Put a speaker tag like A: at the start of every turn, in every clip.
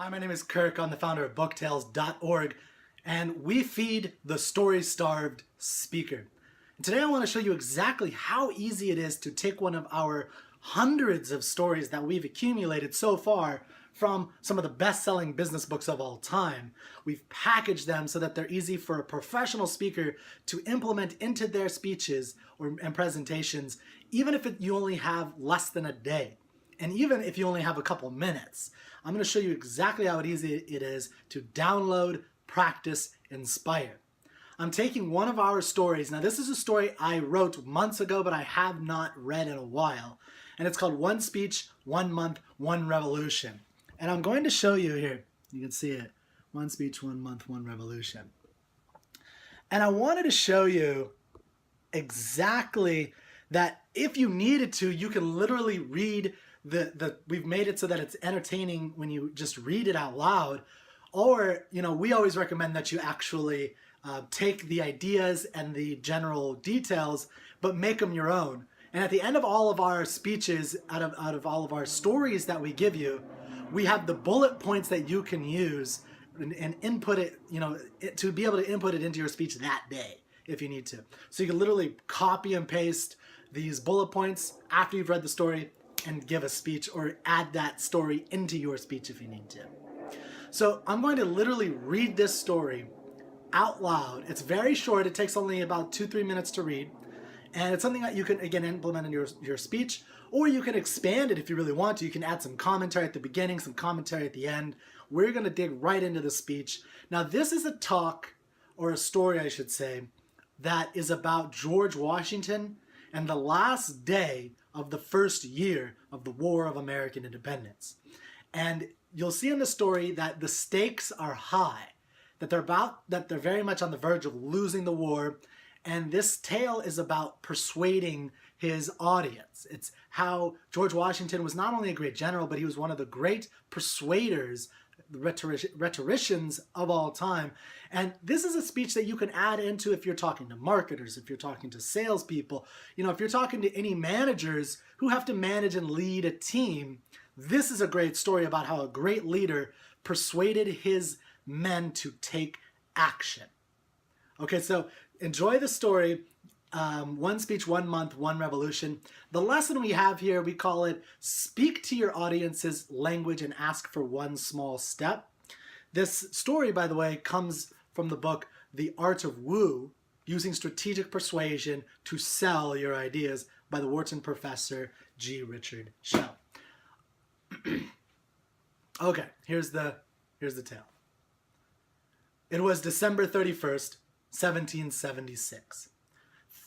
A: Hi, my name is Kirk. I'm the founder of booktales.org, and we feed the story-starved speaker. And today I want to show you exactly how easy it is to take one of our hundreds of stories that we've accumulated so far from some of the best-selling business books of all time. We've packaged them so that they're easy for a professional speaker to implement into their speeches and presentations, even if you only have less than a day. And even if you only have a couple minutes, I'm going to show you exactly how easy it is to download, practice, inspire. I'm taking one of our stories. Now, this is a story I wrote months ago, but I have not read in a while. And it's called One Speech, 1 Month, 1 Revolution. And I'm going to show you here. You can see it. One Speech, 1 Month, 1 Revolution. And I wanted to show you exactly that if you needed to, you can literally read we've made it so that it's entertaining when you just read it out loud, or we always recommend that you actually take the ideas and the general details but make them your own. And at the end of all of our speeches, out of all of our stories that we give you, we have the bullet points that you can use and input it, to be able to input it into your speech that day if you need to. So you can literally copy and paste these bullet points after you've read the story and give a speech, or add that story into your speech if you need to. So I'm going to literally read this story out loud. It's very short. It takes only about 2-3 minutes to read. And it's something that you can, again, implement in your speech, or you can expand it if you really want to. You can add some commentary at the beginning, some commentary at the end. We're going to dig right into the speech. Now, this is a talk, or a story, I should say, that is about George Washington and the last day of the first year of the War of American Independence. And you'll see in the story that the stakes are high, that they're very much on the verge of losing the war. And this tale is about persuading his audience. It's how George Washington was not only a great general, but he was one of the great persuaders, rhetoricians of all time. And this is a speech that you can add into if you're talking to marketers, if you're talking to salespeople, if you're talking to any managers who have to manage and lead a team. This is a great story about how a great leader persuaded his men to take action. Okay, so enjoy the story. One Speech, 1 Month, 1 Revolution. The lesson we have here, we call it Speak to Your Audience's Language and Ask for One Small Step. This story, by the way, comes from the book The Art of Woo, Using Strategic Persuasion to Sell Your Ideas by the Wharton professor G. Richard Shell. Okay, here's the tale. It was December 31st, 1776.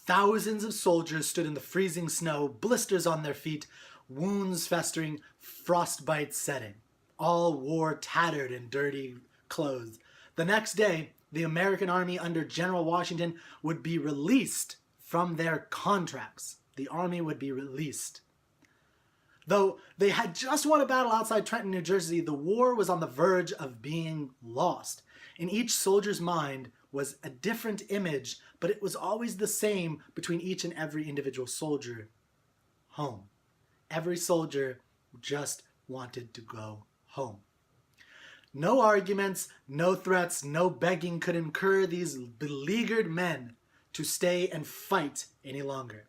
A: Thousands of soldiers stood in the freezing snow, blisters on their feet, wounds festering, frostbite setting. All wore tattered and dirty clothes. The next day, the American army under General Washington would be released from their contracts. The army would be released. Though they had just won a battle outside Trenton, New Jersey, the war was on the verge of being lost. In each soldier's mind was a different image, but it was always the same between each and every individual soldier: home. Every soldier just wanted to go home. No arguments, no threats, no begging could encourage these beleaguered men to stay and fight any longer.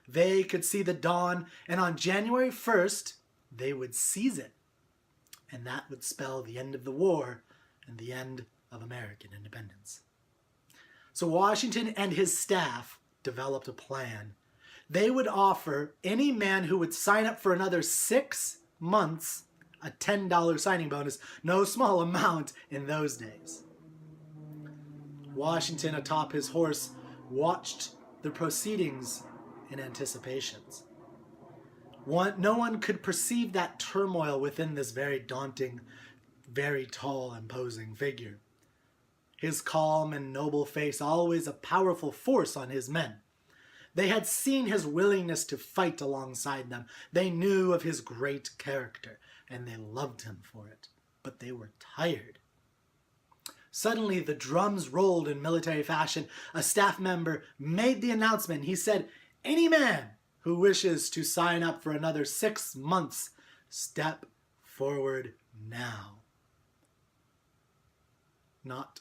A: They could see the dawn, and on January 1st, they would seize it. And that would spell the end of the war and the end of American independence. So Washington and his staff developed a plan. They would offer any man who would sign up for another 6 months a $10 signing bonus, no small amount in those days. Washington, atop his horse, watched the proceedings in anticipations. No one could perceive that turmoil within this very daunting, very tall, imposing figure. His calm and noble face, always a powerful force on his men. They had seen his willingness to fight alongside them. They knew of his great character, and they loved him for it. But they were tired. Suddenly, the drums rolled in military fashion. A staff member made the announcement. He said, "Any man who wishes to sign up for another 6 months, step forward now." not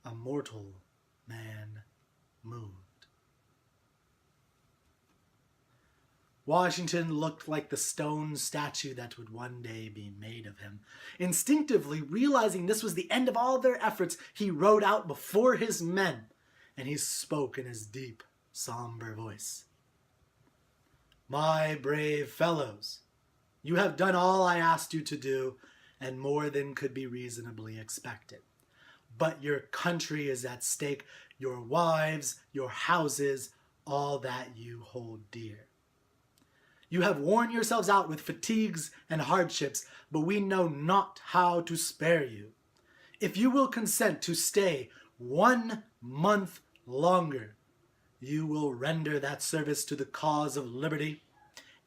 A: a mortal man moved. Washington looked like the stone statue that would one day be made of him. Instinctively realizing this was the end of all their efforts, he rode out before his men, and he spoke in his deep, somber voice. "My brave fellows, you have done all I asked you to do, and more than could be reasonably expected. But your country is at stake, your wives, your houses, all that you hold dear. You have worn yourselves out with fatigues and hardships, but we know not how to spare you. If you will consent to stay 1 month longer, you will render that service to the cause of liberty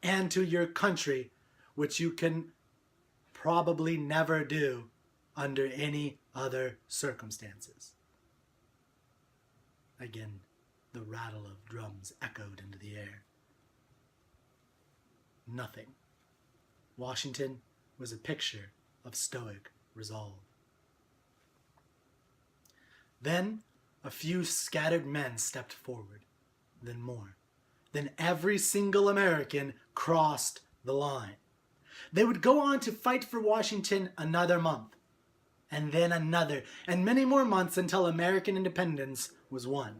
A: and to your country, which you can probably never do under any other circumstances." Again, the rattle of drums echoed into the air. Nothing. Washington was a picture of stoic resolve. Then a few scattered men stepped forward, then more. Then every single American crossed the line. They would go on to fight for Washington another month, and then another, and many more months until American independence was won.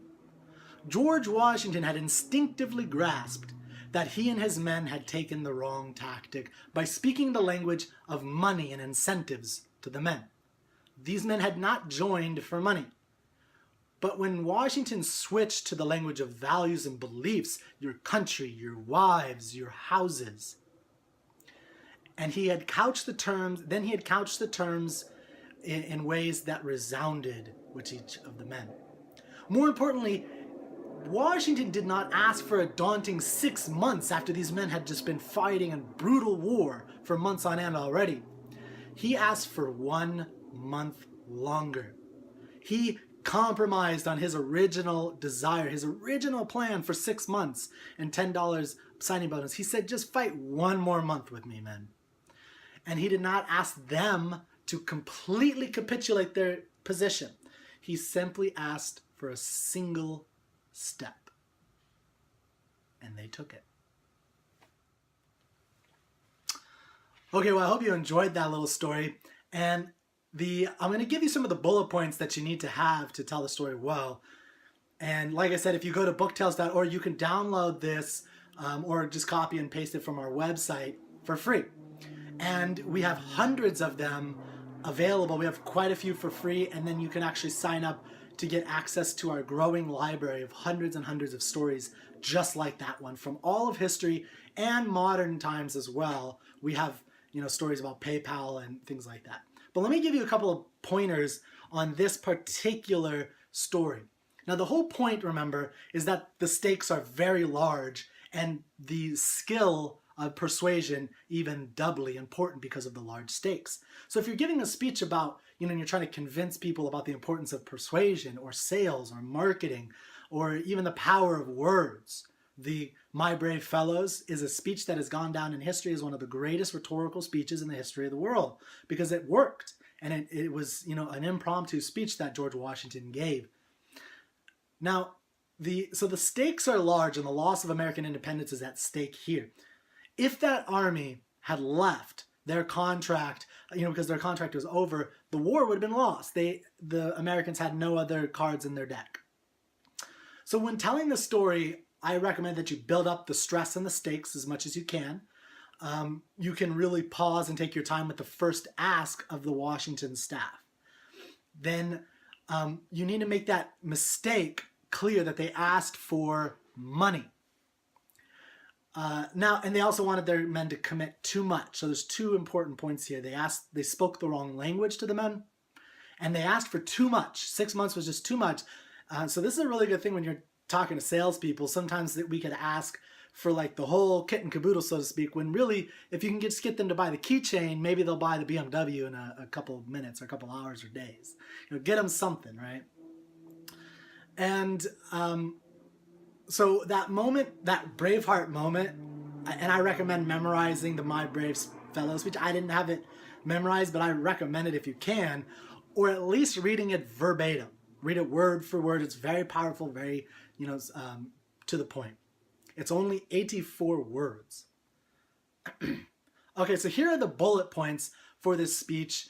A: George Washington had instinctively grasped that he and his men had taken the wrong tactic by speaking the language of money and incentives to the men. These men had not joined for money. But when Washington switched to the language of values and beliefs, your country, your wives, your houses, and he had couched the terms, in ways that resounded with each of the men. More importantly, Washington did not ask for a daunting 6 months after these men had just been fighting in brutal war for months on end already. He asked for 1 month longer. He compromised on his original desire, his original plan for 6 months and $10 signing bonus. He said, "Just fight 1 more month with me, men." And he did not ask them to completely capitulate their position. He simply asked for a single step, and they took it. Okay, well, I hope you enjoyed that little story, and I'm going to give you some of the bullet points that you need to have to tell the story well. And like I said, if you go to booktales.org, you can download this or just copy and paste it from our website for free. And we have hundreds of them available. We have quite a few for free, and then you can actually sign up to get access to our growing library of hundreds and hundreds of stories just like that one from all of history and modern times as well. We have, stories about PayPal and things like that. But let me give you a couple of pointers on this particular story. Now, the whole point, remember, is that the stakes are very large and the skill of persuasion even doubly important because of the large stakes. So if you're giving a speech about, and you're trying to convince people about the importance of persuasion or sales or marketing or even the power of words, the My Brave Fellows is a speech that has gone down in history as one of the greatest rhetorical speeches in the history of the world because it worked. And it was, an impromptu speech that George Washington gave. Now, so the stakes are large and the loss of American independence is at stake here. If that army had left their contract, because their contract was over, the war would have been lost. The Americans had no other cards in their deck. So when telling the story, I recommend that you build up the stress and the stakes as much as you can. You can really pause and take your time with the first ask of the Washington staff. Then you need to make that mistake clear that they asked for money. And they also wanted their men to commit too much. So there's 2 important points here. They spoke the wrong language to the men, and they asked for too much. 6 months was just too much. So this is a really good thing when you're talking to salespeople. Sometimes that we could ask for like the whole kit and caboodle, so to speak, when really, if you can just get them to buy the keychain, maybe they'll buy the BMW in a couple of minutes or a couple hours or days. Get them something, right? And so that moment, that Braveheart moment, and I recommend memorizing the My Brave Fellows speech. I didn't have it memorized, but I recommend it if you can. or at least reading it verbatim. Read it word for word. It's very powerful, very, to the point. It's only 84 words. Okay, so here are the bullet points for this speech.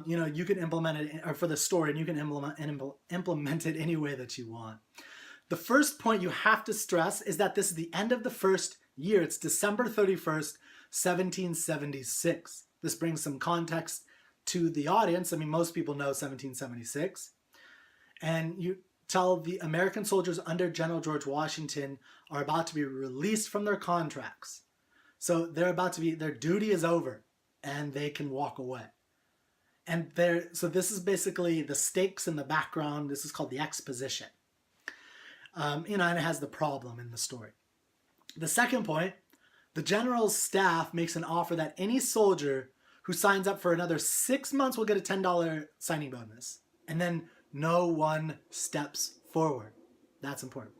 A: You can implement it, or for the story, and you can implement it any way that you want. The first point you have to stress is that this is the end of the first year. It's December 31st, 1776. This brings some context to the audience. I mean, most people know 1776. And you tell the American soldiers under General George Washington are about to be released from their contracts. So their duty is over and they can walk away. And so this is basically the stakes in the background. This is called the exposition. And it has the problem in the story. The second point, the general's staff makes an offer that any soldier who signs up for another 6 months will get a $10 signing bonus. And then no one steps forward. That's important.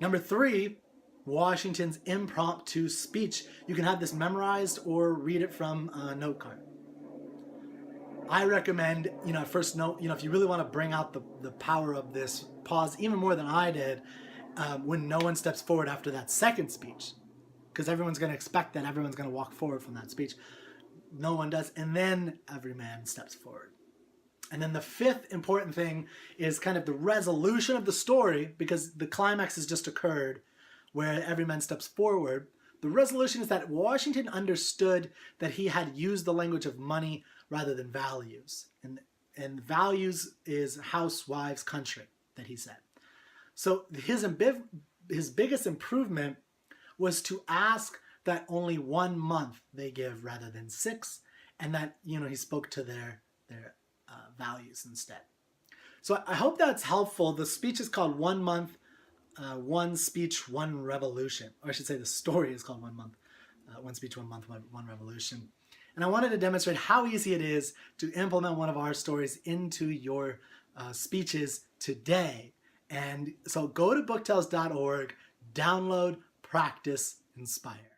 A: Number 3, Washington's impromptu speech. You can have this memorized or read it from a note card. I recommend, first note, if you really want to bring out the power of this, pause even more than I did when no one steps forward after that second speech. Because everyone's going to expect that. Everyone's going to walk forward from that speech. No one does. And then every man steps forward. And then the fifth important thing is kind of the resolution of the story, because the climax has just occurred where every man steps forward. The resolution is that Washington understood that he had used the language of money rather than values. And values is house, wives, country, that he said. So his biggest improvement was to ask that only 1 month they give rather than 6, and that he spoke to their values instead. So I hope that's helpful. The speech is called 1 month, 1 speech, 1 revolution. Or I should say the story is called 1 month, 1 speech, 1 month, 1 revolution. And I wanted to demonstrate how easy it is to implement one of our stories into your speeches today. And so go to booktales.org, download, practice, inspire.